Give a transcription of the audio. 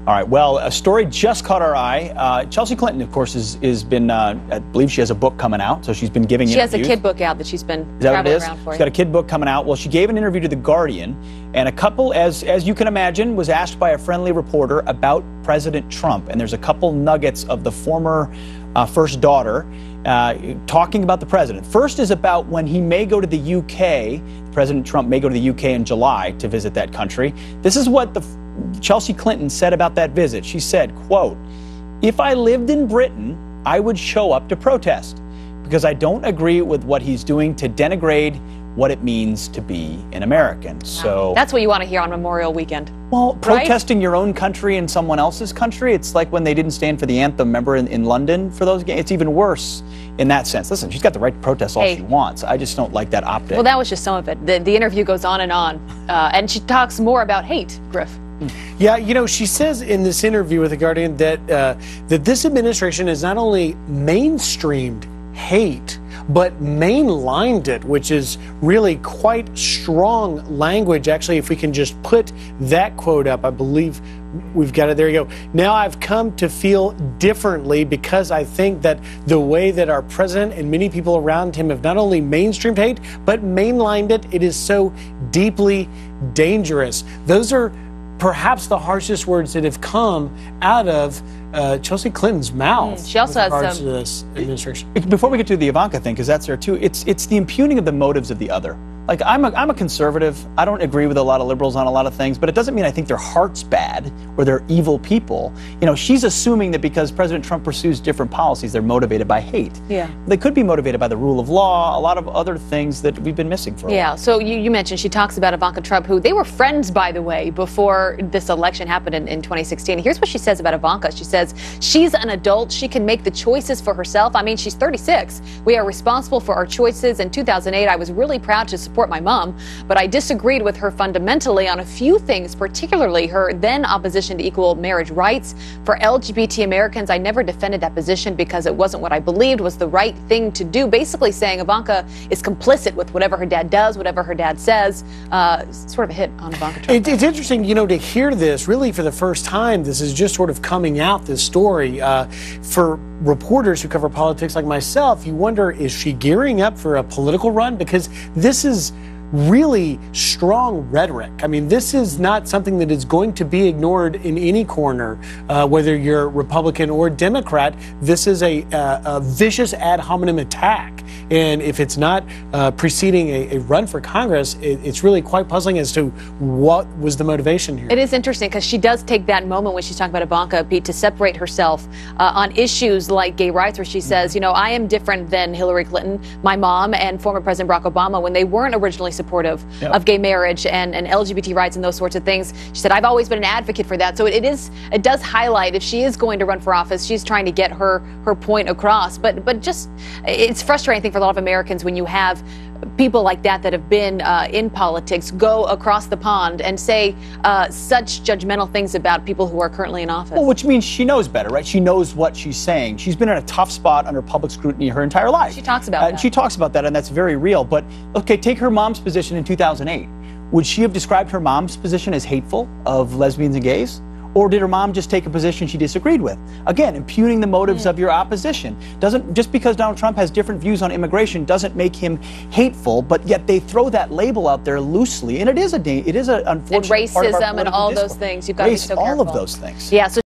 All right, well, a story just caught our eye. Chelsea Clinton, of course, is been, I believe she has a book coming out, so she's been giving interviews. She has a kid book out that she's been traveling around for. She's got a kid book coming out. Well, she gave an interview to The Guardian, and a couple, as you can imagine, was asked by a friendly reporter about President Trump. And there's a couple nuggets of the former first daughter talking about the president. First is about when he may go to the UK. President Trump may go to the UK in July to visit that country. This is what Chelsea Clinton said about that visit. She said, quote, "If I lived in Britain, I would show up to protest because I don't agree with what he's doing to denigrate what it means to be an American." Wow. So that's what you want to hear on Memorial Weekend. Well, protesting your own country in someone else's country, it's like when they didn't stand for the anthem, remember, in London for those games. It's even worse in that sense. Listen, she's got the right to protest all she wants. I just don't like that optic. Well, that was just some of it. The interview goes on, and she talks more about hate, Griff. Yeah, you know, she says in this interview with The Guardian that this administration has not only mainstreamed hate, but mainlined it, which is really quite strong language. Actually, if we can just put that quote up, I believe we've got it. There you go. "Now I've come to feel differently because I think that the way that our president and many people around him have not only mainstreamed hate, but mainlined it, it is so deeply dangerous." Those are perhaps the harshest words that have come out of Chelsea Clinton's mouth. She also has some. To this administration. Before we get to the Ivanka thing, because that's there too, it's the impugning of the motives of the other. Like, I'm a conservative. I don't agree with a lot of liberals on a lot of things, but it doesn't mean I think their heart's bad or they're evil people. You know, she's assuming that because President Trump pursues different policies, they're motivated by hate. Yeah. They could be motivated by the rule of law, a lot of other things that we've been missing for a while. Yeah, so you mentioned she talks about Ivanka Trump, who they were friends, by the way, before this election happened in 2016. Here's what she says about Ivanka. She says, "She's an adult. She can make the choices for herself. I mean, she's 36. We are responsible for our choices. In 2008, I was really proud to support my mom, but I disagreed with her fundamentally on a few things, particularly her then opposition to equal marriage rights. For LGBT Americans, I never defended that position because it wasn't what I believed was the right thing to do." Basically saying Ivanka is complicit with whatever her dad does, whatever her dad says. Sort of a hit on Ivanka Trump. It's interesting, you know, to hear this really for the first time. This is just sort of coming out, this story. For reporters who cover politics like myself, you wonder, is she gearing up for a political run? Because this is really strong rhetoric. I mean, this is not something that is going to be ignored in any corner, whether you're Republican or Democrat. This is a vicious ad hominem attack. And if it's not preceding a run for Congress, it's really quite puzzling as to what was the motivation here. It is interesting because she does take that moment when she's talking about Ivanka, Pete, to separate herself on issues like gay rights, where she says, you know, I am different than Hillary Clinton, my mom, and former President Barack Obama when they weren't originally supportive of gay marriage and LGBT rights and those sorts of things. She said, I've always been an advocate for that. So it does highlight, if she is going to run for office, she's trying to get her point across. But just, it's frustrating, I think, for a lot of Americans when you have people like that have been in politics go across the pond and say such judgmental things about people who are currently in office. Well, which means she knows better, right? She knows what she's saying. She's been in a tough spot under public scrutiny her entire life. She talks about that. She talks about that, and that's very real. But, okay, take her mom's position in 2008. Would she have described her mom's position as hateful of lesbians and gays? Or did her mom just take a position she disagreed with? Again, impugning the motives of your opposition. Just because Donald Trump has different views on immigration doesn't make him hateful, but yet they throw that label out there loosely, and it is an unfortunate and racism part of our and all political those things. You've got to be so careful. all of those things. Yeah. So